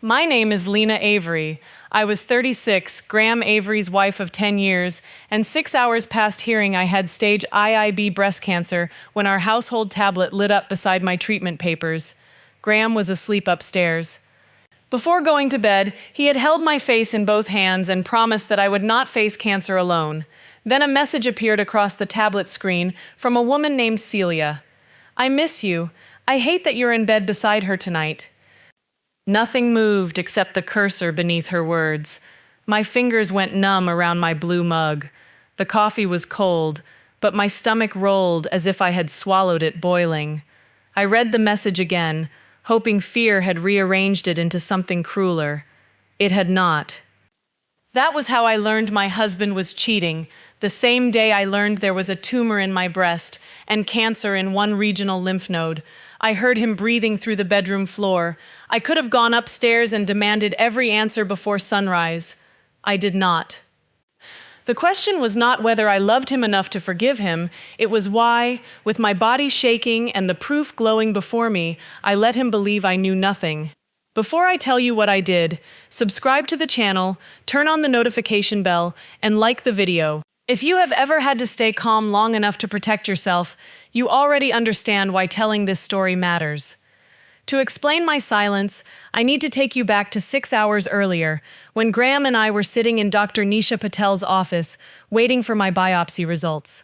My name is Lena Avery. I was 36, Graham Avery's wife of 10 years, and 6 hours past hearing I had stage IIB breast cancer when our household tablet lit up beside my treatment papers. Graham was asleep upstairs. Before going to bed, he had held my face in both hands and promised that I would not face cancer alone. Then a message appeared across the tablet screen from a woman named Celia. "I miss you. I hate that you're in bed beside her tonight." Nothing moved except the cursor beneath her words. My fingers went numb around my blue mug. The coffee was cold, but my stomach rolled as if I had swallowed it boiling. I read the message again, hoping fear had rearranged it into something crueler. It had not. That was how I learned my husband was cheating, the same day I learned there was a tumor in my breast and cancer in one regional lymph node. I heard him breathing through the bedroom floor. I could have gone upstairs and demanded every answer before sunrise. I did not. The question was not whether I loved him enough to forgive him. It was why, with my body shaking and the proof glowing before me, I let him believe I knew nothing. Before I tell you what I did, subscribe to the channel, turn on the notification bell, and like the video. If you have ever had to stay calm long enough to protect yourself, you already understand why telling this story matters. To explain my silence, I need to take you back to 6 hours earlier, when Graham and I were sitting in Dr. Nisha Patel's office, waiting for my biopsy results.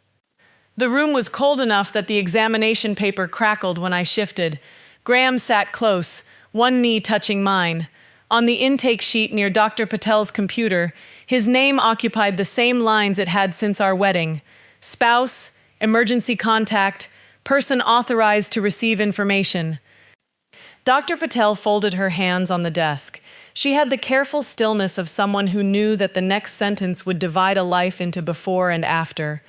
The room was cold enough that the examination paper crackled when I shifted. Graham sat close, one knee touching mine. On the intake sheet near Dr. Patel's computer, his name occupied the same lines it had since our wedding: spouse, emergency contact, person authorized to receive information. Dr. Patel folded her hands on the desk. She had the careful stillness of someone who knew that the next sentence would divide a life into before and after.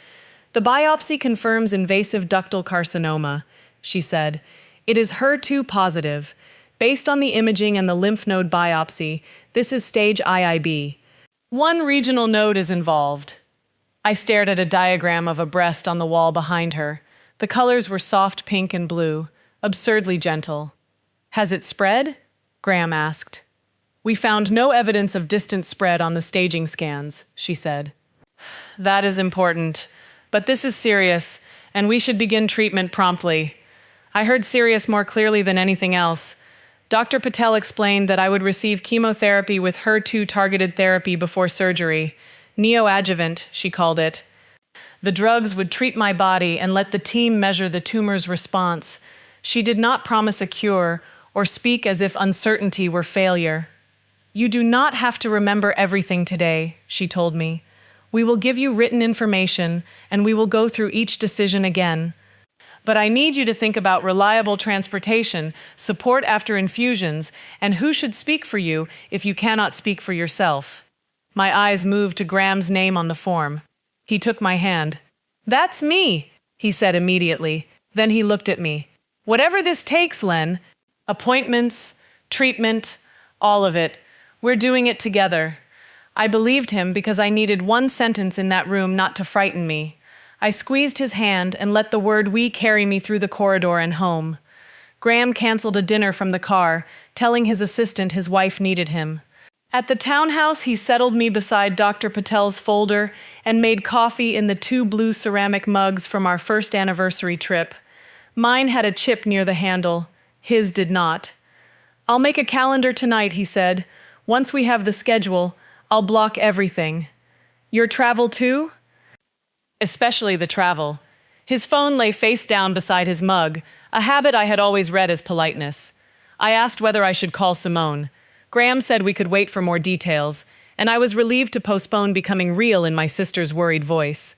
"The biopsy confirms invasive ductal carcinoma," she said. "It is HER2 positive. Based on the imaging and the lymph node biopsy, this is stage IIB. One regional node is involved." I stared at a diagram of a breast on the wall behind her. The colors were soft pink and blue, absurdly gentle. "Has it spread?" Graham asked. "We found no evidence of distant spread on the staging scans," she said. "That is important, but this is serious, and we should begin treatment promptly." I heard serious more clearly than anything else. Dr. Patel explained that I would receive chemotherapy with HER2-targeted therapy before surgery. Neoadjuvant, she called it. The drugs would treat my body and let the team measure the tumor's response. She did not promise a cure or speak as if uncertainty were failure. "You do not have to remember everything today," she told me. "We will give you written information, and we will go through each decision again. But I need you to think about reliable transportation, support after infusions, and who should speak for you if you cannot speak for yourself." My eyes moved to Graham's name on the form. He took my hand. "That's me," he said immediately. Then he looked at me. "Whatever this takes, Len. Appointments, treatment, all of it. We're doing it together." I believed him because I needed one sentence in that room not to frighten me. I squeezed his hand and let the word "we" carry me through the corridor and home. Graham canceled a dinner from the car, telling his assistant his wife needed him. At the townhouse, he settled me beside Dr. Patel's folder and made coffee in the 2 blue ceramic mugs from our first anniversary trip. Mine had a chip near the handle. His did not. "I'll make a calendar tonight," he said. "Once we have the schedule, I'll block everything." "Your travel too?" "Especially the travel." His phone lay face down beside his mug, a habit I had always read as politeness. I asked whether I should call Simone. Graham said we could wait for more details, and I was relieved to postpone becoming real in my sister's worried voice.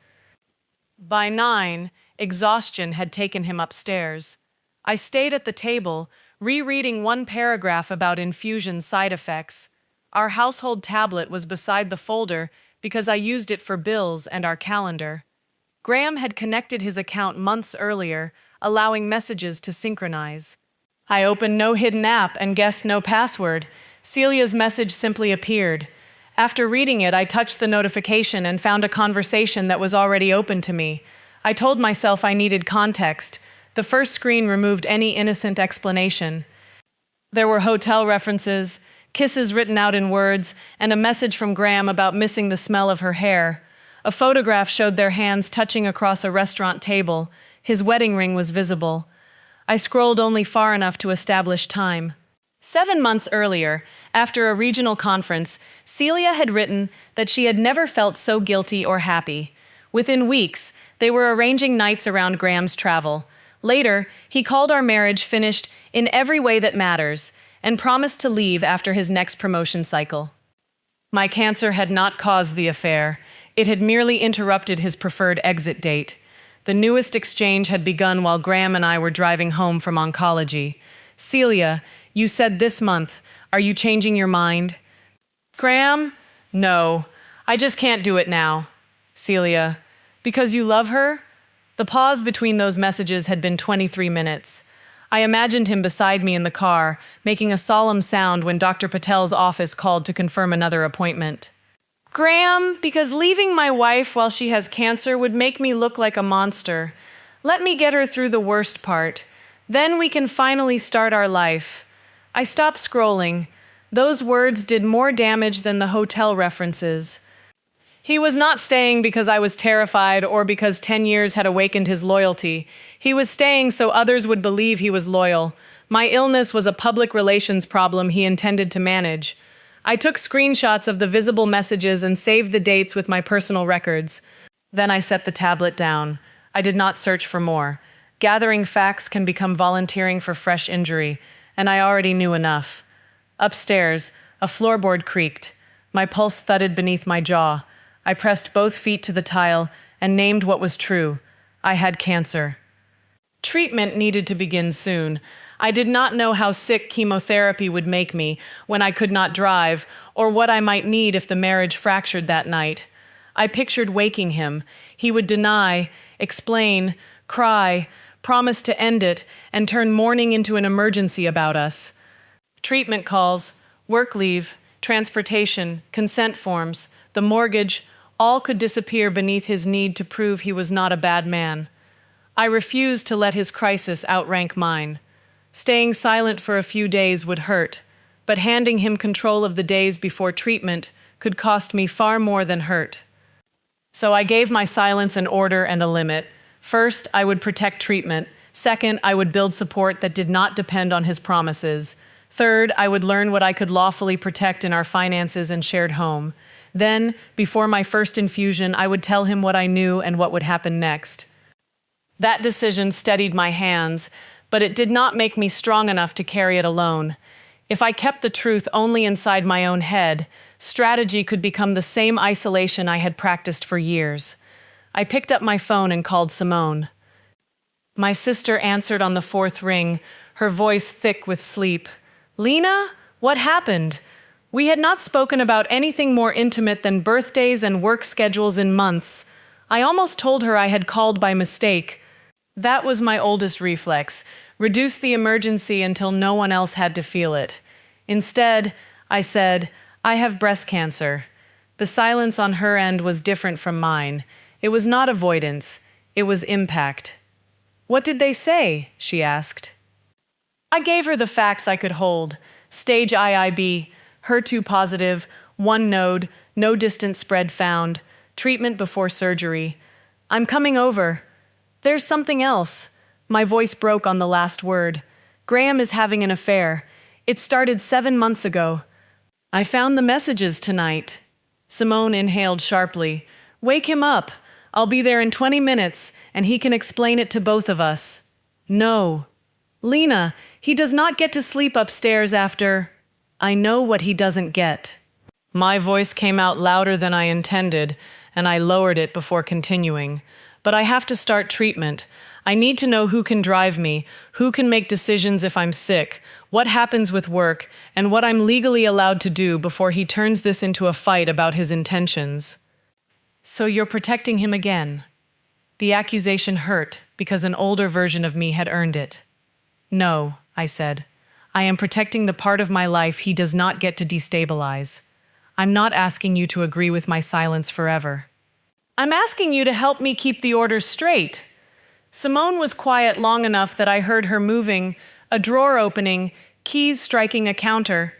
By 9, exhaustion had taken him upstairs. I stayed at the table, rereading one paragraph about infusion side effects. Our household tablet was beside the folder because I used it for bills and our calendar. Graham had connected his account months earlier, allowing messages to synchronize. I opened no hidden app and guessed no password. Celia's message simply appeared. After reading it, I touched the notification and found a conversation that was already open to me. I told myself I needed context. The first screen removed any innocent explanation. There were hotel references, kisses written out in words, and a message from Graham about missing the smell of her hair. A photograph showed their hands touching across a restaurant table. His wedding ring was visible. I scrolled only far enough to establish time. 7 months earlier, after a regional conference, Celia had written that she had never felt so guilty or happy. Within weeks, they were arranging nights around Graham's travel. Later, he called our marriage finished in every way that matters and promised to leave after his next promotion cycle. My cancer had not caused the affair. It had merely interrupted his preferred exit date. The newest exchange had begun while Graham and I were driving home from oncology. Celia, you said this month. Are you changing your mind? Graham? No. I just can't do it now. Celia, because you love her? The pause between those messages had been 23 minutes. I imagined him beside me in the car, making a solemn sound when Dr. Patel's office called to confirm another appointment. Graham, because leaving my wife while she has cancer would make me look like a monster. Let me get her through the worst part. Then we can finally start our life. I stopped scrolling. Those words did more damage than the hotel references. He was not staying because I was terrified or because 10 years had awakened his loyalty. He was staying so others would believe he was loyal. My illness was a public relations problem he intended to manage. I took screenshots of the visible messages and saved the dates with my personal records. Then I set the tablet down. I did not search for more. Gathering facts can become volunteering for fresh injury, and I already knew enough. Upstairs, a floorboard creaked. My pulse thudded beneath my jaw. I pressed both feet to the tile and named what was true. I had cancer. Treatment needed to begin soon. I did not know how sick chemotherapy would make me when I could not drive, or what I might need if the marriage fractured that night. I pictured waking him. He would deny, explain, cry, promise to end it, and turn mourning into an emergency about us. Treatment calls, work leave, transportation, consent forms, the mortgage, all could disappear beneath his need to prove he was not a bad man. I refused to let his crisis outrank mine. Staying silent for a few days would hurt, but handing him control of the days before treatment could cost me far more than hurt. So I gave my silence an order and a limit. First, I would protect treatment. Second, I would build support that did not depend on his promises. Third, I would learn what I could lawfully protect in our finances and shared home. Then, before my first infusion, I would tell him what I knew and what would happen next. That decision steadied my hands, but it did not make me strong enough to carry it alone. If I kept the truth only inside my own head, strategy could become the same isolation I had practiced for years. I picked up my phone and called Simone. My sister answered on the fourth ring, her voice thick with sleep. Lena, what happened? We had not spoken about anything more intimate than birthdays and work schedules in months. I almost told her I had called by mistake. That was my oldest reflex, reduce the emergency until no one else had to feel it. Instead, I said, I have breast cancer. The silence on her end was different from mine. It was not avoidance, it was impact. What did they say? She asked. I gave her the facts I could hold. Stage IIB, HER2 positive, 1 node, no distant spread found, treatment before surgery. I'm coming over. There's something else. My voice broke on the last word. Graham is having an affair. It started 7 months ago. I found the messages tonight. Simone inhaled sharply. Wake him up. I'll be there in 20 minutes, and he can explain it to both of us. No. Lena, he does not get to sleep upstairs after... I know what he doesn't get. My voice came out louder than I intended, and I lowered it before continuing. But I have to start treatment. I need to know who can drive me, who can make decisions if I'm sick, what happens with work, and what I'm legally allowed to do before he turns this into a fight about his intentions. So you're protecting him again. The accusation hurt because an older version of me had earned it. No, I said. I am protecting the part of my life he does not get to destabilize. I'm not asking you to agree with my silence forever. I'm asking you to help me keep the orders straight. Simone was quiet long enough that I heard her moving, a drawer opening, keys striking a counter.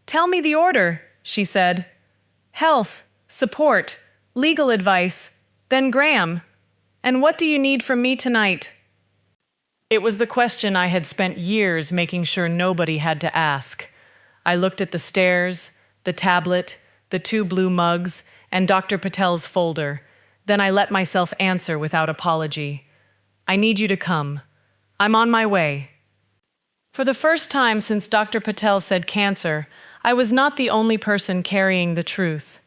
Tell me the order, she said. Health, support, legal advice, then Graham. And what do you need from me tonight? It was the question I had spent years making sure nobody had to ask. I looked at the stairs, the tablet, the 2 blue mugs, and Dr. Patel's folder. Then I let myself answer without apology. I need you to come. I'm on my way. For the first time since Dr. Patel said cancer, I was not the only person carrying the truth.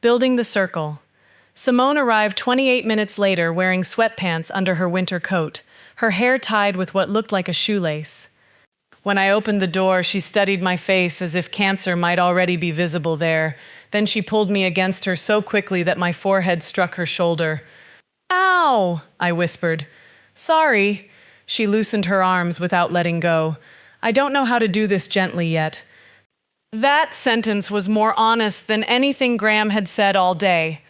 Building the circle. Simone arrived 28 minutes later wearing sweatpants under her winter coat, her hair tied with what looked like a shoelace. When I opened the door, she studied my face as if cancer might already be visible there. Then she pulled me against her so quickly that my forehead struck her shoulder. "Ow!" I whispered. "Sorry." She loosened her arms without letting go. "I don't know how to do this gently yet." That sentence was more honest than anything Graham had said all day.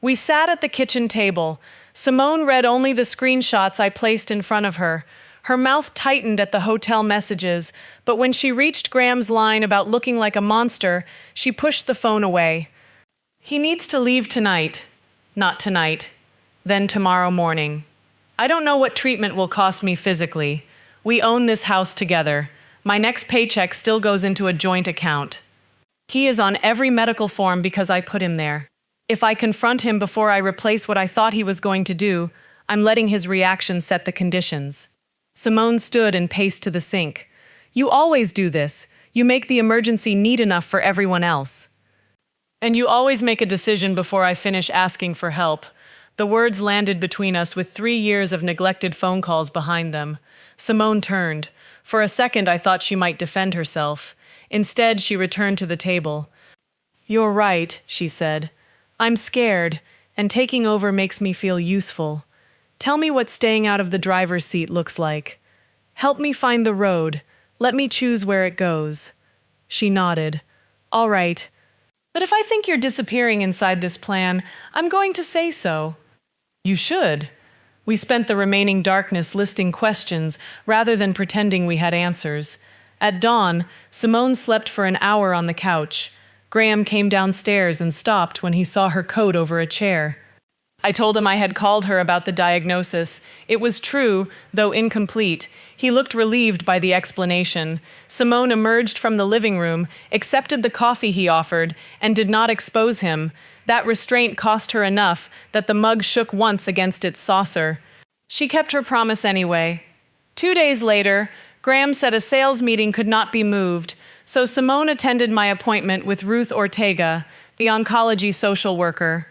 We sat at the kitchen table. Simone read only the screenshots I placed in front of her. Her mouth tightened at the hotel messages, but when she reached Graham's line about looking like a monster, she pushed the phone away. "He needs to leave tonight." "Not tonight. Then tomorrow morning. I don't know what treatment will cost me physically. We own this house together. My next paycheck still goes into a joint account. He is on every medical form because I put him there. If I confront him before I replace what I thought he was going to do, I'm letting his reaction set the conditions." Simone stood and paced to the sink. "You always do this. You make the emergency neat enough for everyone else. And you always make a decision before I finish asking for help." The words landed between us with 3 years of neglected phone calls behind them. Simone turned. For a second I thought she might defend herself. Instead, she returned to the table. "You're right," she said. "I'm scared, and taking over makes me feel useful. Tell me what staying out of the driver's seat looks like. Help me find the road. Let me choose where it goes." She nodded. "All right. But if I think you're disappearing inside this plan, I'm going to say so." "You should." We spent the remaining darkness listing questions rather than pretending we had answers. At dawn, Simone slept for an hour on the couch. Graham came downstairs and stopped when he saw her coat over a chair. I told him I had called her about the diagnosis. It was true, though incomplete. He looked relieved by the explanation. Simone emerged from the living room, accepted the coffee he offered, and did not expose him. That restraint cost her enough that the mug shook once against its saucer. She kept her promise anyway. 2 days later, Graham said a sales meeting could not be moved, so Simone attended my appointment with Ruth Ortega, the oncology social worker.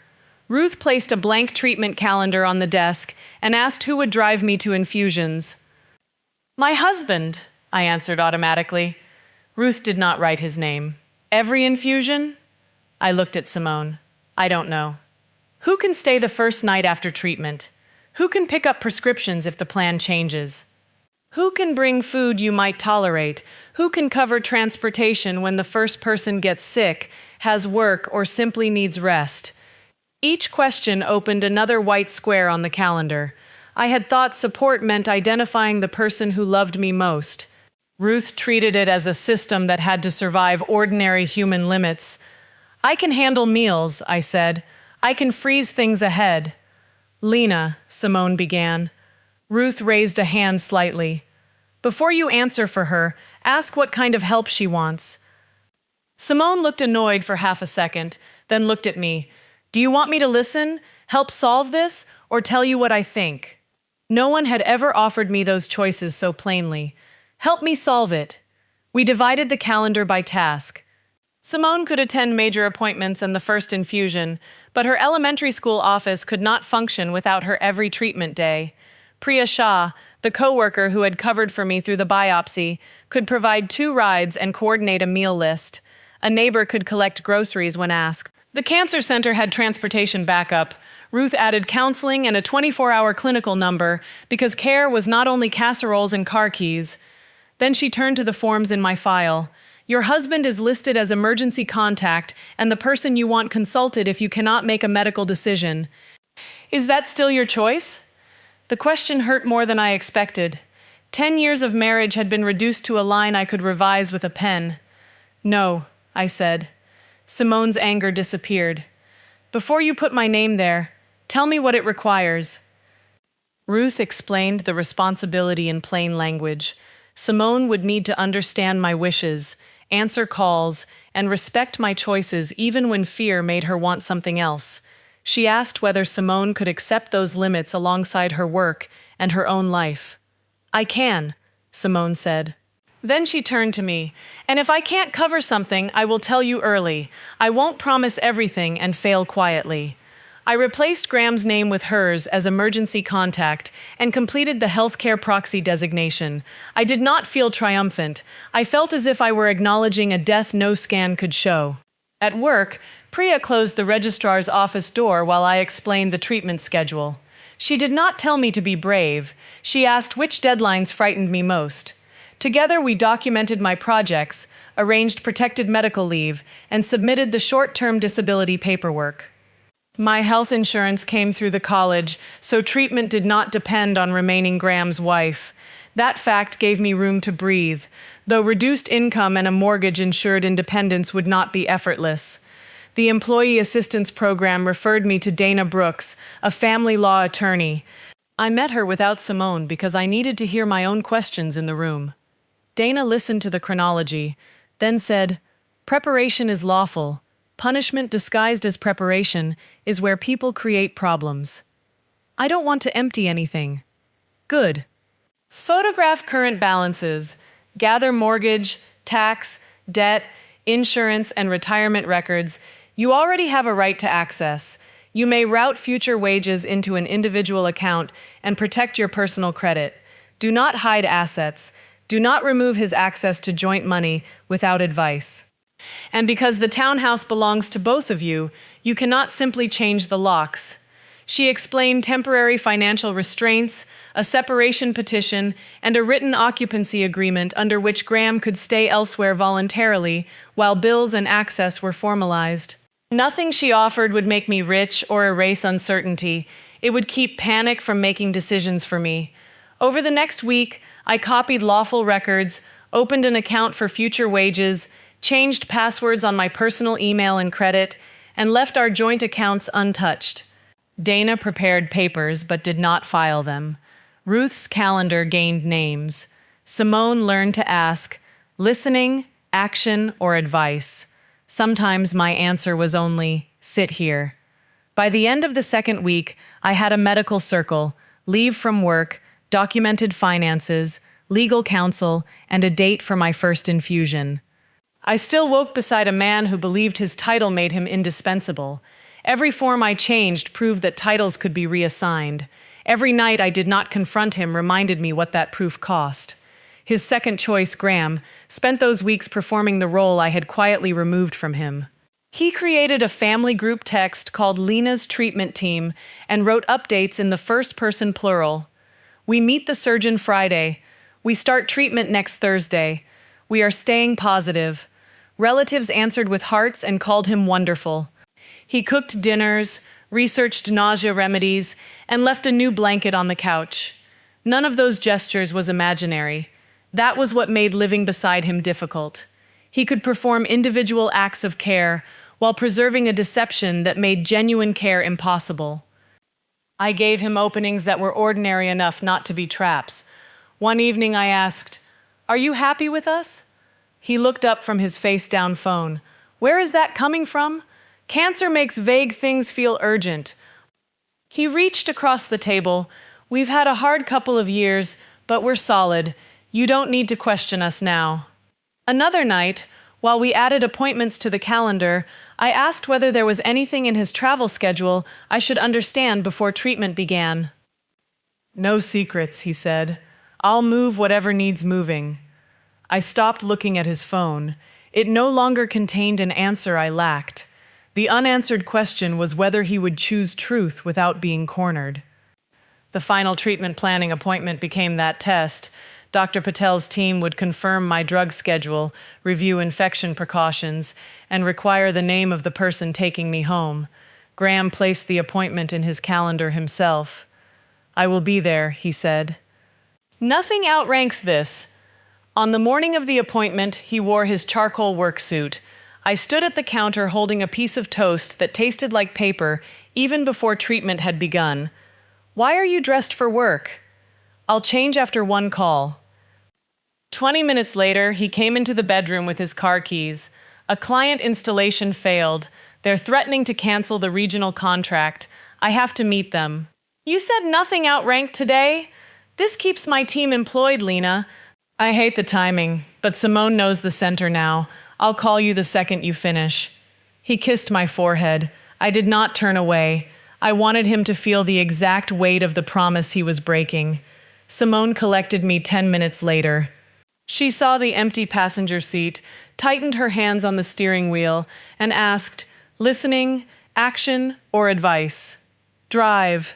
Ruth placed a blank treatment calendar on the desk and asked who would drive me to infusions. "My husband," I answered automatically. Ruth did not write his name. "Every infusion?" I looked at Simone. "I don't know." "Who can stay the first night after treatment? Who can pick up prescriptions if the plan changes? Who can bring food you might tolerate? Who can cover transportation when the first person gets sick, has work, or simply needs rest?" Each question opened another white square on the calendar. I had thought support meant identifying the person who loved me most. Ruth treated it as a system that had to survive ordinary human limits. "I can handle meals," I said. "I can freeze things ahead." "Lena," Simone began. Ruth raised a hand slightly. "Before you answer for her, ask what kind of help she wants." Simone looked annoyed for half a second, then looked at me. "Do you want me to listen, help solve this, or tell you what I think?" No one had ever offered me those choices so plainly. "Help me solve it." We divided the calendar by task. Simone could attend major appointments and the first infusion, but her elementary school office could not function without her every treatment day. Priya Shah, the coworker who had covered for me through the biopsy, could provide 2 rides and coordinate a meal list. A neighbor could collect groceries when asked. The cancer center had transportation backup. Ruth added counseling and a 24-hour clinical number because care was not only casseroles and car keys. Then she turned to the forms in my file. "Your husband is listed as emergency contact and the person you want consulted if you cannot make a medical decision. Is that still your choice?" The question hurt more than I expected. 10 years of marriage had been reduced to a line I could revise with a pen. "No." I said. Simone's anger disappeared. Before you put my name there, tell me what it requires. Ruth explained the responsibility in plain language. Simone would need to understand my wishes, answer calls, and respect my choices even when fear made her want something else. She asked whether Simone could accept those limits alongside her work and her own life. I can, Simone said. Then she turned to me, and if I can't cover something, I will tell you early. I won't promise everything and fail quietly. I replaced Graham's name with hers as emergency contact and completed the healthcare proxy designation. I did not feel triumphant. I felt as if I were acknowledging a death no scan could show. At work, Priya closed the registrar's office door while I explained the treatment schedule. She did not tell me to be brave. She asked which deadlines frightened me most. Together, we documented my projects, arranged protected medical leave, and submitted the short-term disability paperwork. My health insurance came through the college, so treatment did not depend on remaining Graham's wife. That fact gave me room to breathe, though reduced income and a mortgage ensured independence would not be effortless. The Employee Assistance Program referred me to Dana Brooks, a family law attorney. I met her without Simone because I needed to hear my own questions in the room. Dana listened to the chronology, then said, "Preparation is lawful. Punishment disguised as preparation is where people create problems. I don't want to empty anything. Good. Photograph current balances. Gather mortgage, tax, debt, insurance, and retirement records you already have a right to access. You may route future wages into an individual account and protect your personal credit. Do not hide assets. Do not remove his access to joint money without advice. And because the townhouse belongs to both of you, you cannot simply change the locks." She explained temporary financial restraints, a separation petition, and a written occupancy agreement under which Graham could stay elsewhere voluntarily while bills and access were formalized. Nothing she offered would make me rich or erase uncertainty. It would keep panic from making decisions for me. Over the next week, I copied lawful records, opened an account for future wages, changed passwords on my personal email and credit, and left our joint accounts untouched. Dana prepared papers but did not file them. Ruth's calendar gained names. Simone learned to ask, listening, action, or advice. Sometimes my answer was only, sit here. By the end of the second week, I had a medical circle, leave from work, documented finances, legal counsel, and a date for my first infusion. I still woke beside a man who believed his title made him indispensable. Every form I changed proved that titles could be reassigned. Every night I did not confront him reminded me what that proof cost. His second choice, Graham, spent those weeks performing the role I had quietly removed from him. He created a family group text called Lena's Treatment Team and wrote updates in the first-person plural. We meet the surgeon Friday. We start treatment next Thursday. We are staying positive. Relatives answered with hearts and called him wonderful. He cooked dinners, researched nausea remedies, and left a new blanket on the couch. None of those gestures was imaginary. That was what made living beside him difficult. He could perform individual acts of care while preserving a deception that made genuine care impossible. I gave him openings that were ordinary enough not to be traps. One evening I asked, "Are you happy with us?" He looked up from his face-down phone. "Where is that coming from? Cancer makes vague things feel urgent." He reached across the table. "We've had a hard couple of years, but we're solid. You don't need to question us now." Another night, while we added appointments to the calendar, I asked whether there was anything in his travel schedule I should understand before treatment began. "No secrets," he said. "I'll move whatever needs moving." I stopped looking at his phone. It no longer contained an answer I lacked. The unanswered question was whether he would choose truth without being cornered. The final treatment planning appointment became that test. Dr. Patel's team would confirm my drug schedule, review infection precautions, and require the name of the person taking me home. Graham placed the appointment in his calendar himself. "I will be there," he said. Nothing outranks this. On the morning of the appointment, he wore his charcoal work suit. I stood at the counter holding a piece of toast that tasted like paper even before treatment had begun. "Why are you dressed for work?" "I'll change after one call." 20 minutes later, he came into the bedroom with his car keys. A client installation failed. They're threatening to cancel the regional contract. I have to meet them. "You said nothing outranked today?" "This keeps my team employed, Lena." "I hate the timing, but Simone knows the center now. I'll call you the second you finish." He kissed my forehead. I did not turn away. I wanted him to feel the exact weight of the promise he was breaking. Simone collected me 10 minutes later. She saw the empty passenger seat, tightened her hands on the steering wheel, and asked, "Listening, action, or advice?" "Drive."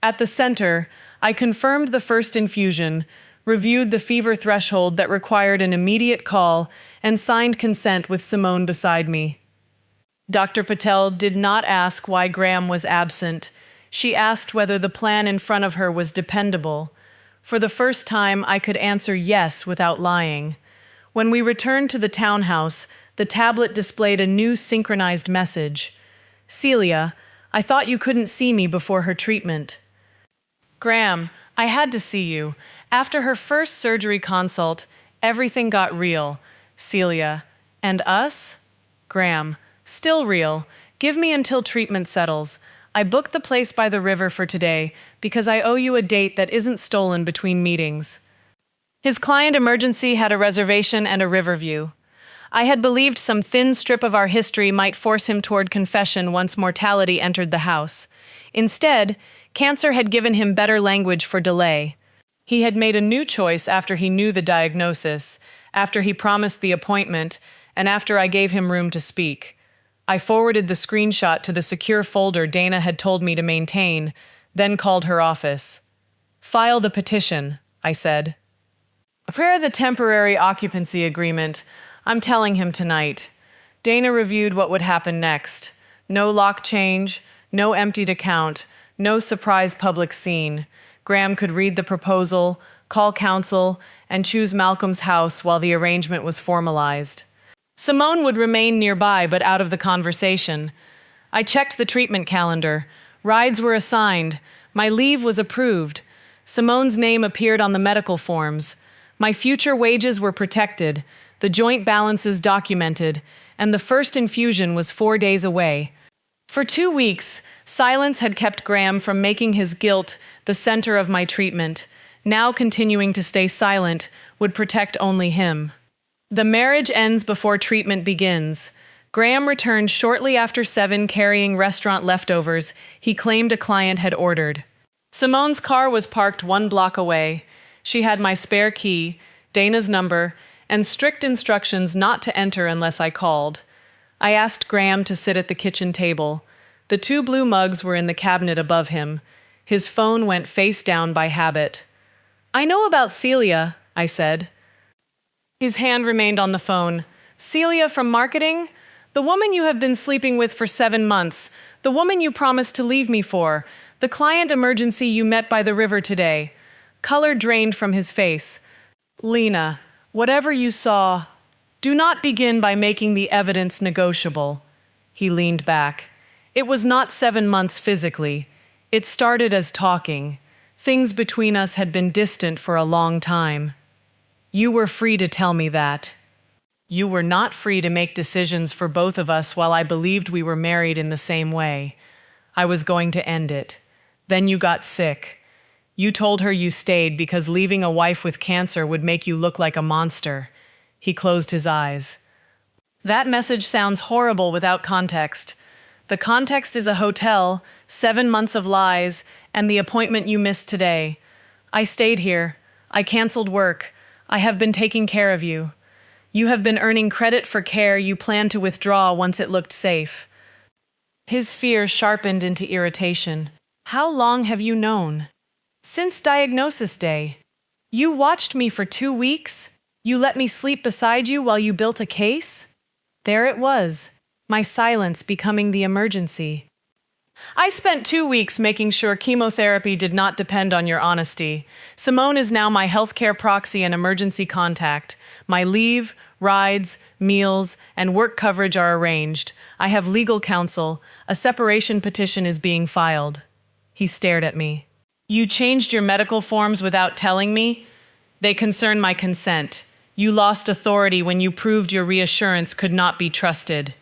At the center, I confirmed the first infusion, reviewed the fever threshold that required an immediate call, and signed consent with Simone beside me. Dr. Patel did not ask why Graham was absent. She asked whether the plan in front of her was dependable. For the first time, I could answer yes without lying. When we returned to the townhouse, the tablet displayed a new synchronized message. "Celia, I thought you couldn't see me before her treatment." "Graham, I had to see you. After her first surgery consult, everything got real." Celia, "And us?" Graham, "Still real. Give me until treatment settles. I booked the place by the river for today because I owe you a date that isn't stolen between meetings." His client emergency had a reservation and a river view. I had believed some thin strip of our history might force him toward confession once mortality entered the house. Instead, cancer had given him better language for delay. He had made a new choice after he knew the diagnosis, after he promised the appointment, and after I gave him room to speak. I forwarded the screenshot to the secure folder Dana had told me to maintain, then called her office. "File the petition," I said. "Prepare the temporary occupancy agreement. I'm telling him tonight." Dana reviewed what would happen next. No lock change, no emptied account, no surprise public scene. Graham could read the proposal, call counsel, and choose Malcolm's house while the arrangement was formalized. Simone would remain nearby but out of the conversation. I checked the treatment calendar. Rides were assigned. My leave was approved. Simone's name appeared on the medical forms. My future wages were protected, the joint balances documented, and the first infusion was 4 days away. For 2 weeks, silence had kept Graham from making his guilt the center of my treatment. Now continuing to stay silent would protect only him. The marriage ends before treatment begins. Graham returned shortly after 7 carrying restaurant leftovers he claimed a client had ordered. Simone's car was parked 1 block away. She had my spare key, Dana's number, and strict instructions not to enter unless I called. I asked Graham to sit at the kitchen table. The 2 blue mugs were in the cabinet above him. His phone went face down by habit. "I know about Celia," I said. His hand remained on the phone. "Celia from marketing? The woman you have been sleeping with for 7 months. The woman you promised to leave me for. The client emergency you met by the river today." Color drained from his face. "Lena, whatever you saw, do not begin by making the evidence negotiable." He leaned back. "It was not 7 months physically. It started as talking. Things between us had been distant for a long time. You were free to tell me that. You were not free to make decisions for both of us while I believed we were married in the same way. I was going to end it. Then you got sick. You told her you stayed because leaving a wife with cancer would make you look like a monster." He closed his eyes. "That message sounds horrible without context. The context is a hotel, 7 months of lies, and the appointment you missed today. I stayed here. I canceled work. I have been taking care of you. You have been earning credit for care you planned to withdraw once it looked safe." His fear sharpened into irritation. "How long have you known?" "Since diagnosis day. You watched me for 2 weeks? You let me sleep beside you while you built a case?" There it was, my silence becoming the emergency. I spent 2 weeks making sure chemotherapy did not depend on your honesty. Simone is now my healthcare proxy and emergency contact. My leave, rides, meals, and work coverage are arranged. I have legal counsel. A separation petition is being filed. He stared at me. You changed your medical forms without telling me? They concern my consent. You lost authority when you proved your reassurance could not be trusted.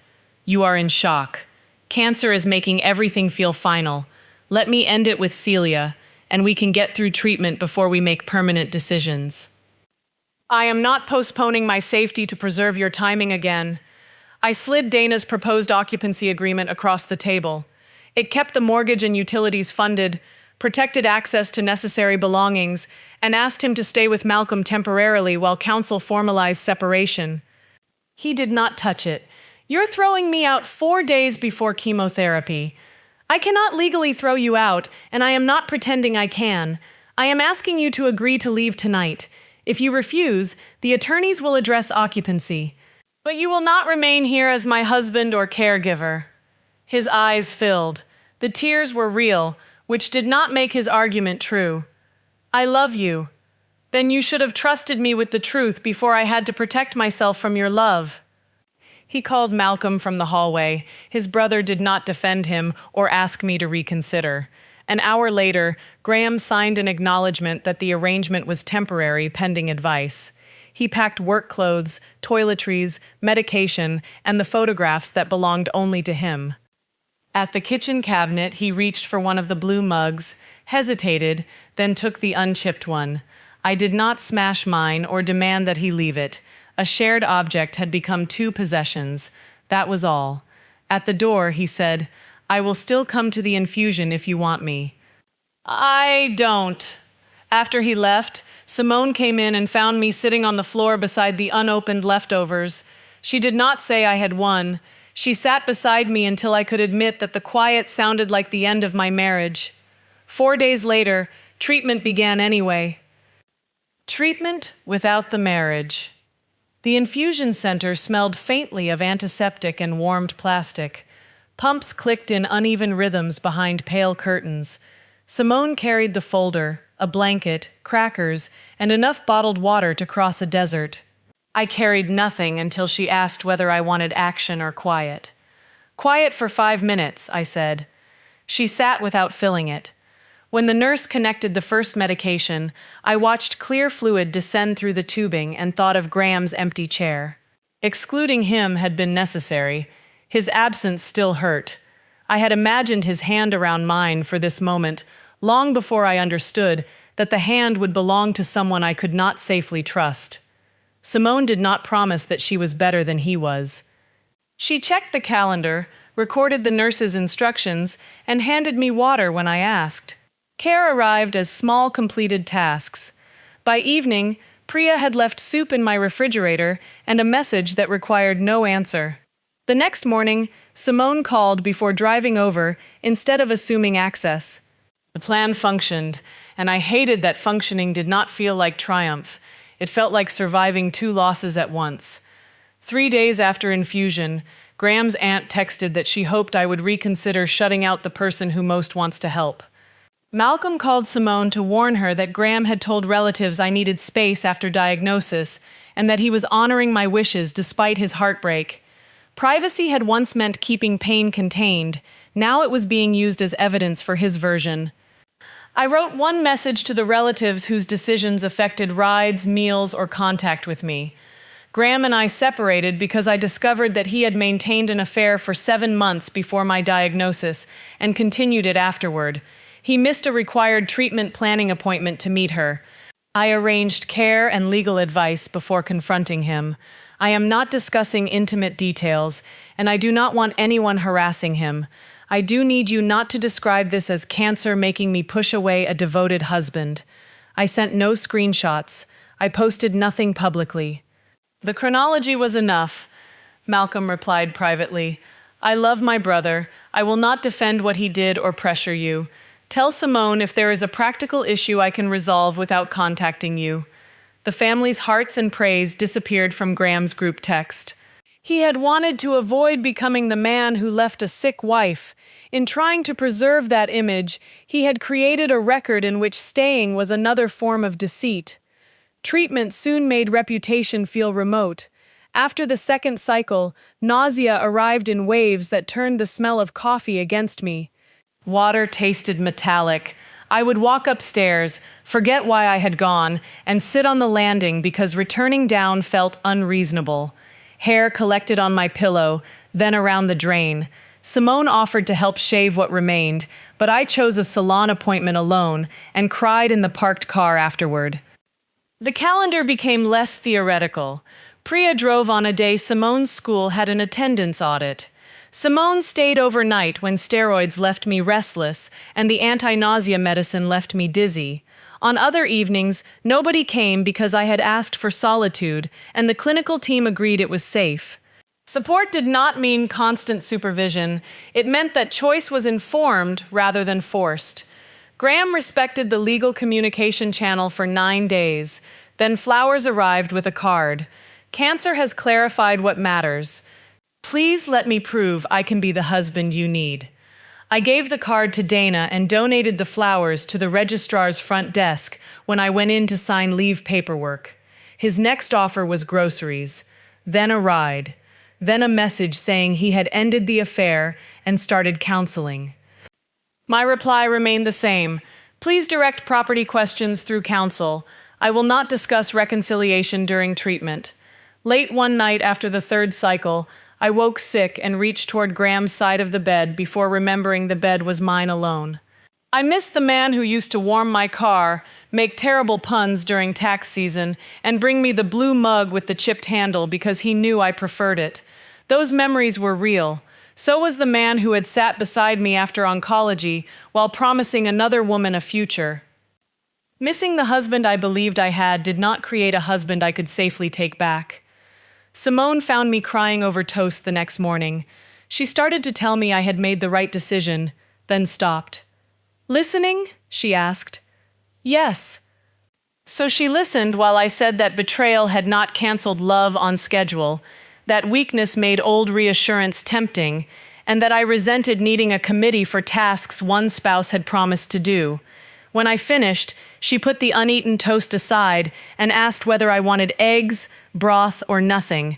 You are in shock. Cancer is making everything feel final. Let me end it with Celia, and we can get through treatment before we make permanent decisions. I am not postponing my safety to preserve your timing again. I slid Dana's proposed occupancy agreement across the table. It kept the mortgage and utilities funded, protected access to necessary belongings, and asked him to stay with Malcolm temporarily while counsel formalized separation. He did not touch it. You're throwing me out 4 days before chemotherapy. I cannot legally throw you out, and I am not pretending I can. I am asking you to agree to leave tonight. If you refuse, the attorneys will address occupancy. But you will not remain here as my husband or caregiver. His eyes filled. The tears were real, which did not make his argument true. I love you. Then you should have trusted me with the truth before I had to protect myself from your love. He called Malcolm from the hallway. His brother did not defend him or ask me to reconsider. An hour later, Graham signed an acknowledgement that the arrangement was temporary, pending advice. He packed work clothes, toiletries, medication, and the photographs that belonged only to him. At the kitchen cabinet, he reached for one of the blue mugs, hesitated, then took the unchipped one. I did not smash mine or demand that he leave it. A shared object had become 2 possessions. That was all. At the door, he said, I will still come to the infusion if you want me. I don't. After he left, Simone came in and found me sitting on the floor beside the unopened leftovers. She did not say I had won. She sat beside me until I could admit that the quiet sounded like the end of my marriage. 4 days later, treatment began anyway. Treatment without the marriage. The infusion center smelled faintly of antiseptic and warmed plastic. Pumps clicked in uneven rhythms behind pale curtains. Simone carried the folder, a blanket, crackers, and enough bottled water to cross a desert. I carried nothing until she asked whether I wanted action or quiet. Quiet for 5 minutes, I said. She sat without filling it. When the nurse connected the first medication, I watched clear fluid descend through the tubing and thought of Graham's empty chair. Excluding him had been necessary. His absence still hurt. I had imagined his hand around mine for this moment, long before I understood that the hand would belong to someone I could not safely trust. Simone did not promise that she was better than he was. She checked the calendar, recorded the nurse's instructions, and handed me water when I asked. Care arrived as small completed tasks. By evening, Priya had left soup in my refrigerator and a message that required no answer. The next morning, Simone called before driving over instead of assuming access. The plan functioned, and I hated that functioning did not feel like triumph. It felt like surviving 2 losses at once. 3 days after infusion, Graham's aunt texted that she hoped I would reconsider shutting out the person who most wants to help. Malcolm called Simone to warn her that Graham had told relatives I needed space after diagnosis and that he was honoring my wishes despite his heartbreak. Privacy had once meant keeping pain contained. Now it was being used as evidence for his version. I wrote one message to the relatives whose decisions affected rides, meals, or contact with me. Graham and I separated because I discovered that he had maintained an affair for 7 months before my diagnosis and continued it afterward. He missed a required treatment planning appointment to meet her. I arranged care and legal advice before confronting him. I am not discussing intimate details, and I do not want anyone harassing him. I do need you not to describe this as cancer making me push away a devoted husband. I sent no screenshots. I posted nothing publicly. The chronology was enough, Malcolm replied privately. I love my brother. I will not defend what he did or pressure you. Tell Simone if there is a practical issue I can resolve without contacting you. The family's hearts and praise disappeared from Graham's group text. He had wanted to avoid becoming the man who left a sick wife. In trying to preserve that image, he had created a record in which staying was another form of deceit. Treatment soon made reputation feel remote. After the second cycle, nausea arrived in waves that turned the smell of coffee against me. Water tasted metallic. I would walk upstairs, forget why I had gone, and sit on the landing because returning down felt unreasonable. Hair collected on my pillow, then around the drain. Simone offered to help shave what remained, but I chose a salon appointment alone and cried in the parked car afterward. The calendar became less theoretical. Priya drove on a day Simone's school had an attendance audit. Simone stayed overnight when steroids left me restless and the anti-nausea medicine left me dizzy. On other evenings, nobody came because I had asked for solitude, and the clinical team agreed it was safe. Support did not mean constant supervision. It meant that choice was informed rather than forced. Graham respected the legal communication channel for 9 days. Then flowers arrived with a card. Cancer has clarified what matters. Please let me prove I can be the husband you need. I gave the card to Dana and donated the flowers to the registrar's front desk when I went in to sign leave paperwork. His next offer was groceries, then a ride, then a message saying he had ended the affair and started counseling. My reply remained the same. Please direct property questions through counsel. I will not discuss reconciliation during treatment. Late one night after the third cycle, I woke sick and reached toward Graham's side of the bed before remembering the bed was mine alone. I missed the man who used to warm my car, make terrible puns during tax season, and bring me the blue mug with the chipped handle because he knew I preferred it. Those memories were real. So was the man who had sat beside me after oncology while promising another woman a future. Missing the husband I believed I had did not create a husband I could safely take back. Simone found me crying over toast the next morning. She started to tell me I had made the right decision, then stopped. Listening? She asked. Yes. So she listened while I said that betrayal had not canceled love on schedule, that weakness made old reassurance tempting, and that I resented needing a committee for tasks one spouse had promised to do. When I finished, she put the uneaten toast aside and asked whether I wanted eggs, broth, or nothing.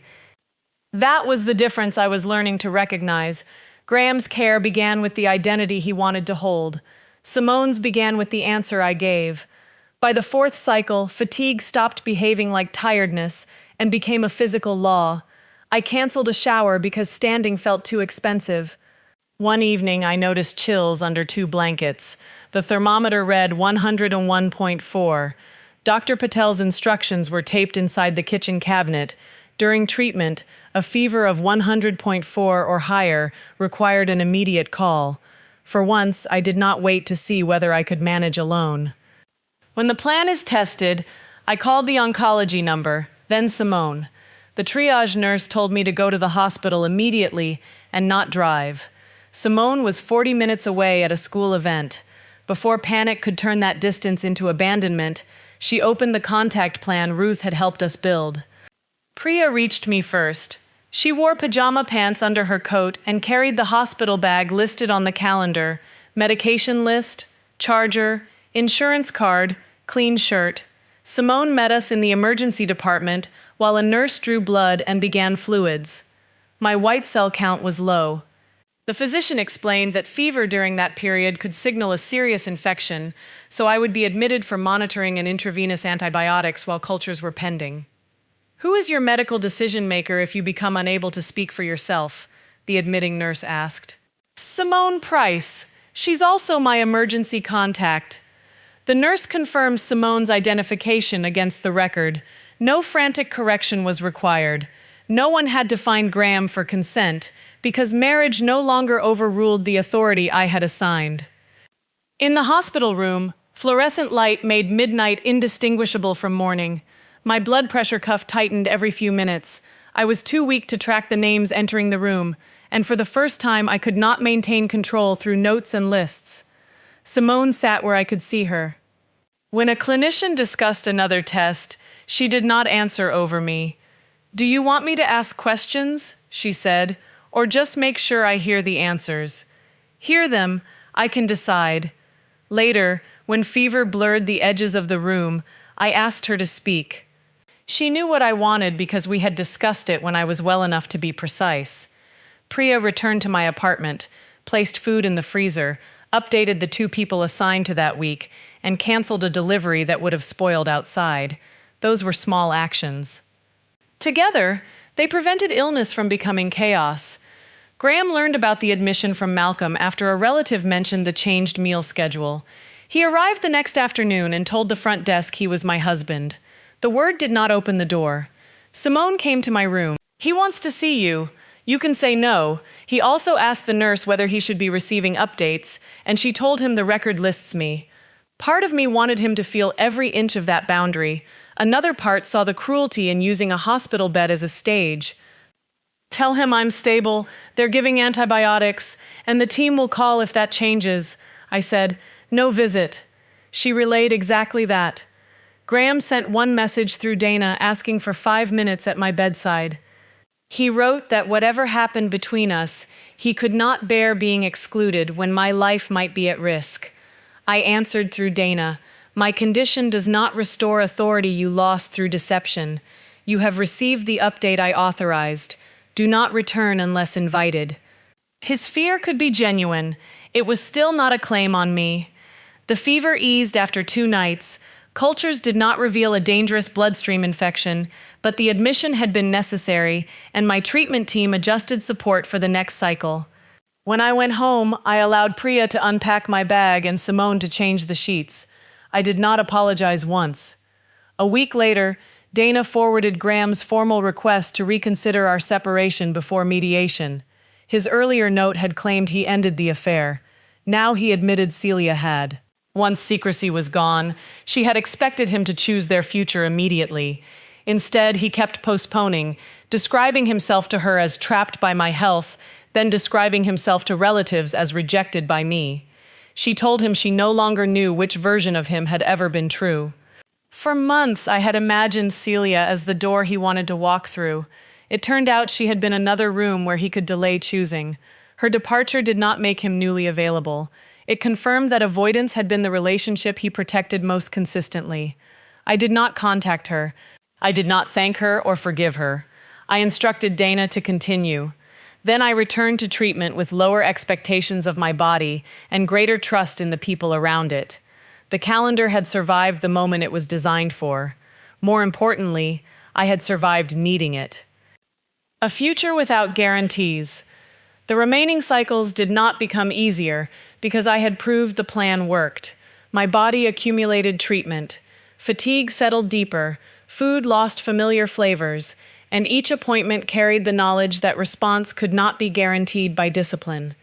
That was the difference I was learning to recognize. Graham's care began with the identity he wanted to hold. Simone's began with the answer I gave. By the fourth cycle, fatigue stopped behaving like tiredness and became a physical law. I canceled a shower because standing felt too expensive. One evening, I noticed chills under 2 blankets. The thermometer read 101.4. Dr. Patel's instructions were taped inside the kitchen cabinet. During treatment, a fever of 100.4 or higher required an immediate call. For once, I did not wait to see whether I could manage alone. When the plan is tested, I called the oncology number, then Simone. The triage nurse told me to go to the hospital immediately and not drive. Simone was 40 minutes away at a school event. Before panic could turn that distance into abandonment, she opened the contact plan Ruth had helped us build. Priya reached me first. She wore pajama pants under her coat and carried the hospital bag listed on the calendar: medication list, charger, insurance card, clean shirt. Simone met us in the emergency department while a nurse drew blood and began fluids. My white cell count was low. The physician explained that fever during that period could signal a serious infection, so I would be admitted for monitoring and intravenous antibiotics while cultures were pending. "Who is your medical decision maker if you become unable to speak for yourself?" the admitting nurse asked. "Simone Price. She's also my emergency contact." The nurse confirmed Simone's identification against the record. No frantic correction was required. No one had to find Graham for consent, because marriage no longer overruled the authority I had assigned. In the hospital room, fluorescent light made midnight indistinguishable from morning. My blood pressure cuff tightened every few minutes. I was too weak to track the names entering the room, and for the first time I could not maintain control through notes and lists. Simone sat where I could see her. When a clinician discussed another test, she did not answer over me. Do you want me to ask questions? She said, or just make sure I hear the answers. Hear them, I can decide. Later, when fever blurred the edges of the room, I asked her to speak. She knew what I wanted because we had discussed it when I was well enough to be precise. Priya returned to my apartment, placed food in the freezer, updated the 2 people assigned to that week, and canceled a delivery that would have spoiled outside. Those were small actions. Together, they prevented illness from becoming chaos. Graham learned about the admission from Malcolm after a relative mentioned the changed meal schedule. He arrived the next afternoon and told the front desk he was my husband. The word did not open the door. Simone came to my room. He wants to see you. You can say no. He also asked the nurse whether he should be receiving updates, and she told him the record lists me. Part of me wanted him to feel every inch of that boundary. Another part saw the cruelty in using a hospital bed as a stage. Tell him I'm stable, they're giving antibiotics, and the team will call if that changes. I said, no visit. She relayed exactly that. Graham sent one message through Dana asking for 5 minutes at my bedside. He wrote that whatever happened between us, he could not bear being excluded when my life might be at risk. I answered through Dana, my condition does not restore authority you lost through deception. You have received the update I authorized. Do not return unless invited. His fear could be genuine. It was still not a claim on me. The fever eased after 2 nights. Cultures did not reveal a dangerous bloodstream infection, but the admission had been necessary, and my treatment team adjusted support for the next cycle. When I went home, I allowed Priya to unpack my bag and Simone to change the sheets. I did not apologize once. A week later, Dana forwarded Graham's formal request to reconsider our separation before mediation. His earlier note had claimed he ended the affair. Now he admitted Celia had. Once secrecy was gone, she had expected him to choose their future immediately. Instead, he kept postponing, describing himself to her as trapped by my health, then describing himself to relatives as rejected by me. She told him she no longer knew which version of him had ever been true. For months, I had imagined Celia as the door he wanted to walk through. It turned out she had been another room where he could delay choosing. Her departure did not make him newly available. It confirmed that avoidance had been the relationship he protected most consistently. I did not contact her. I did not thank her or forgive her. I instructed Dana to continue. Then I returned to treatment with lower expectations of my body and greater trust in the people around it. The calendar had survived the moment it was designed for. More importantly, I had survived needing it. A future without guarantees. The remaining cycles did not become easier because I had proved the plan worked. My body accumulated treatment. Fatigue settled deeper, food lost familiar flavors, and each appointment carried the knowledge that response could not be guaranteed by discipline.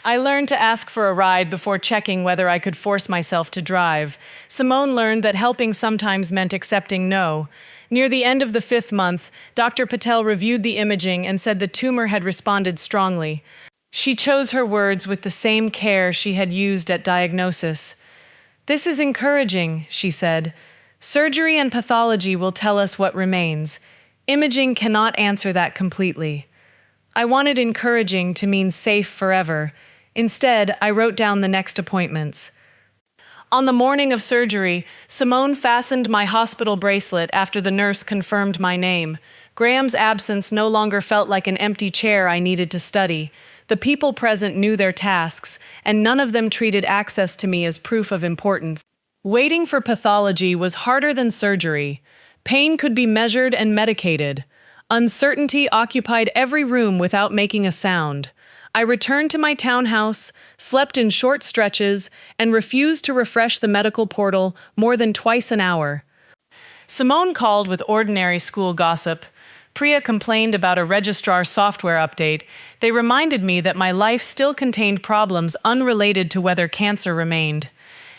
I learned to ask for a ride before checking whether I could force myself to drive. Simone learned that helping sometimes meant accepting no. Near the end of the 5th month, Dr. Patel reviewed the imaging and said the tumor had responded strongly. She chose her words with the same care she had used at diagnosis. "This is encouraging," she said. "Surgery and pathology will tell us what remains. Imaging cannot answer that completely." I wanted encouraging to mean safe forever. Instead, I wrote down the next appointments. On the morning of surgery, Simone fastened my hospital bracelet after the nurse confirmed my name. Graham's absence no longer felt like an empty chair I needed to study. The people present knew their tasks, and none of them treated access to me as proof of importance. Waiting for pathology was harder than surgery. Pain could be measured and medicated. Uncertainty occupied every room without making a sound. I returned to my townhouse, slept in short stretches, and refused to refresh the medical portal more than twice an hour. Simone called with ordinary school gossip. Priya complained about a registrar software update. They reminded me that my life still contained problems unrelated to whether cancer remained.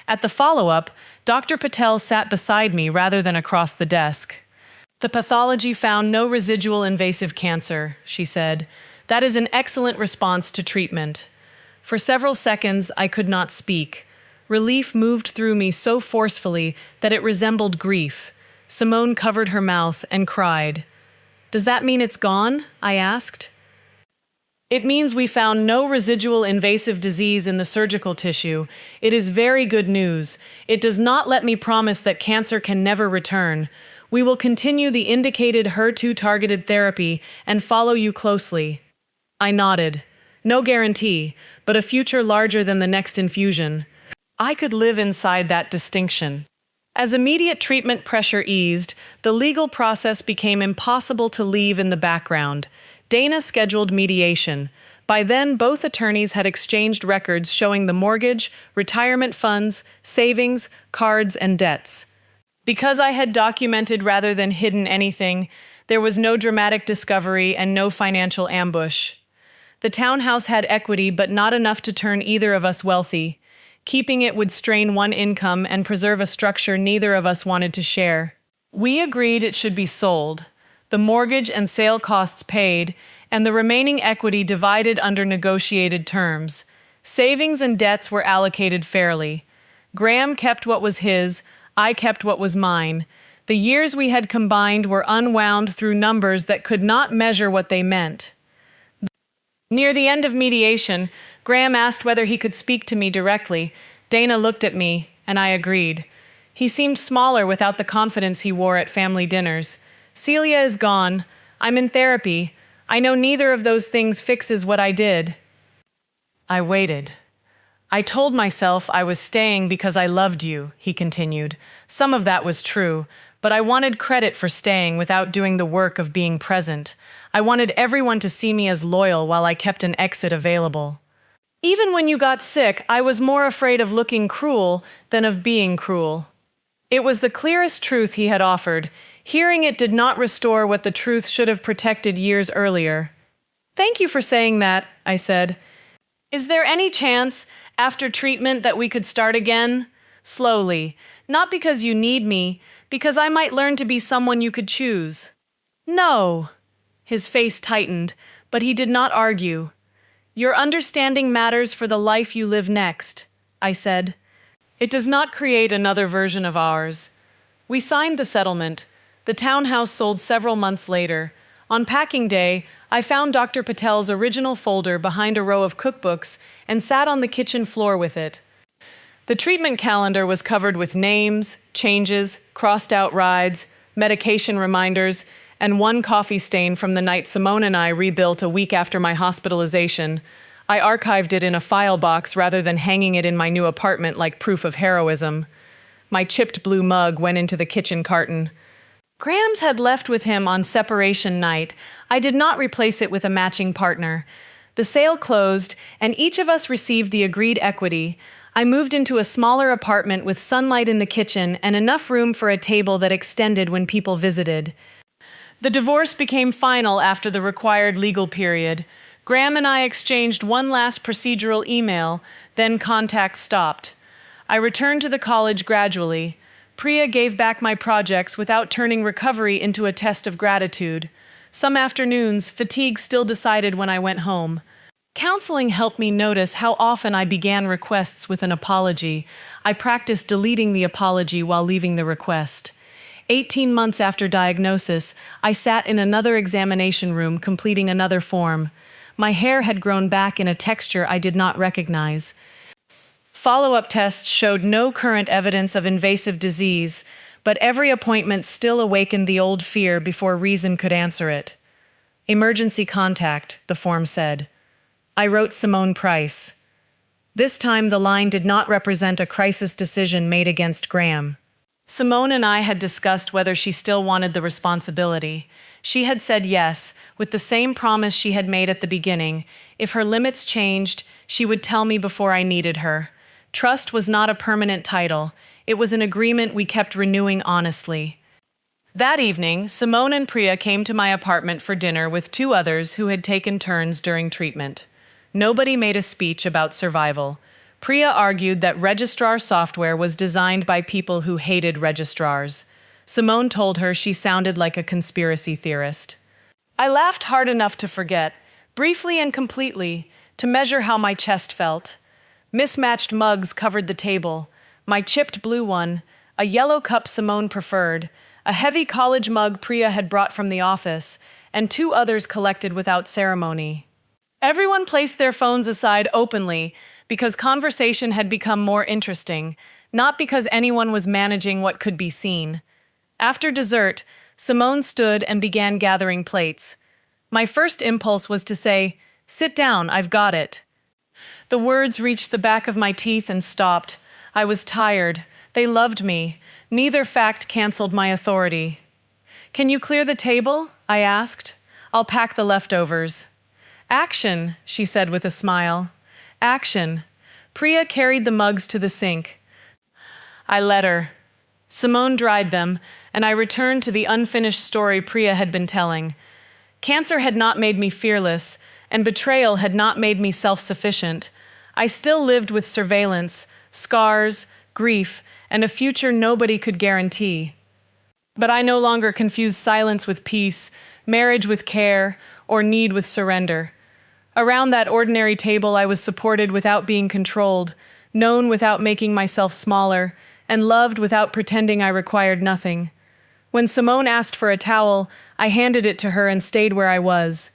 At the follow-up, Dr. Patel sat beside me rather than across the desk. "The pathology found no residual invasive cancer," she said. "That is an excellent response to treatment." For several seconds, I could not speak. Relief moved through me so forcefully that it resembled grief. Simone covered her mouth and cried. Does that mean it's gone? I asked. It means we found no residual invasive disease in the surgical tissue. It is very good news. It does not let me promise that cancer can never return. We will continue the indicated HER2-targeted therapy and follow you closely. I nodded. No guarantee, but a future larger than the next infusion. I could live inside that distinction. As immediate treatment pressure eased, the legal process became impossible to leave in the background. Dana scheduled mediation. By then, both attorneys had exchanged records showing the mortgage, retirement funds, savings, cards, and debts. Because I had documented rather than hidden anything, there was no dramatic discovery and no financial ambush. The townhouse had equity, but not enough to turn either of us wealthy. Keeping it would strain one income and preserve a structure neither of us wanted to share. We agreed it should be sold, the mortgage and sale costs paid, and the remaining equity divided under negotiated terms. Savings and debts were allocated fairly. Graham kept what was his, I kept what was mine. The years we had combined were unwound through numbers that could not measure what they meant. Near the end of mediation, Graham asked whether he could speak to me directly. Dana looked at me, and I agreed. He seemed smaller without the confidence he wore at family dinners. Celia is gone. I'm in therapy. I know neither of those things fixes what I did. I waited. I told myself I was staying because I loved you, he continued. Some of that was true, but I wanted credit for staying without doing the work of being present. I wanted everyone to see me as loyal while I kept an exit available. Even when you got sick, I was more afraid of looking cruel than of being cruel. It was the clearest truth he had offered. Hearing it did not restore what the truth should have protected years earlier. Thank you for saying that, I said. Is there any chance, after treatment, that we could start again? Slowly. Not because you need me, because I might learn to be someone you could choose. No. His face tightened, but he did not argue. Your understanding matters for the life you live next, I said. It does not create another version of ours. We signed the settlement. The townhouse sold several months later. On packing day, I found Dr. Patel's original folder behind a row of cookbooks and sat on the kitchen floor with it. The treatment calendar was covered with names, changes, crossed-out rides, medication reminders, and one coffee stain from the night Simone and I rebuilt a week after my hospitalization. I archived it in a file box rather than hanging it in my new apartment like proof of heroism. My chipped blue mug went into the kitchen carton. Graham's had left with him on separation night. I did not replace it with a matching partner. The sale closed, and each of us received the agreed equity. I moved into a smaller apartment with sunlight in the kitchen and enough room for a table that extended when people visited. The divorce became final after the required legal period. Graham and I exchanged one last procedural email, then contact stopped. I returned to the college gradually. Priya gave back my projects without turning recovery into a test of gratitude. Some afternoons, fatigue still decided when I went home. Counseling helped me notice how often I began requests with an apology. I practiced deleting the apology while leaving the request. 18 months after diagnosis, I sat in another examination room completing another form. My hair had grown back in a texture I did not recognize. Follow-up tests showed no current evidence of invasive disease, but every appointment still awakened the old fear before reason could answer it. Emergency contact, the form said. I wrote Simone Price. This time the line did not represent a crisis decision made against Graham. Simone and I had discussed whether she still wanted the responsibility. She had said yes, with the same promise she had made at the beginning. If her limits changed, she would tell me before I needed her. Trust was not a permanent title. It was an agreement we kept renewing honestly. That evening, Simone and Priya came to my apartment for dinner with two others who had taken turns during treatment. Nobody made a speech about survival. Priya argued that registrar software was designed by people who hated registrars. Simone told her she sounded like a conspiracy theorist. I laughed hard enough to forget, briefly and completely, to measure how my chest felt. Mismatched mugs covered the table. My chipped blue one, a yellow cup Simone preferred, a heavy college mug Priya had brought from the office, and 2 others collected without ceremony. Everyone placed their phones aside openly because conversation had become more interesting, not because anyone was managing what could be seen. After dessert, Simone stood and began gathering plates. My first impulse was to say, "Sit down, I've got it." The words reached the back of my teeth and stopped. I was tired. They loved me. Neither fact canceled my authority. "Can you clear the table?" I asked. "I'll pack the leftovers." "Action," she said with a smile. "Action." Priya carried the mugs to the sink. I let her. Simone dried them, and I returned to the unfinished story Priya had been telling. Cancer had not made me fearless, and betrayal had not made me self-sufficient. I still lived with surveillance, scars, grief, and a future nobody could guarantee. But I no longer confused silence with peace, marriage with care, or need with surrender. Around that ordinary table I was supported without being controlled, known without making myself smaller, and loved without pretending I required nothing. When Simone asked for a towel, I handed it to her and stayed where I was.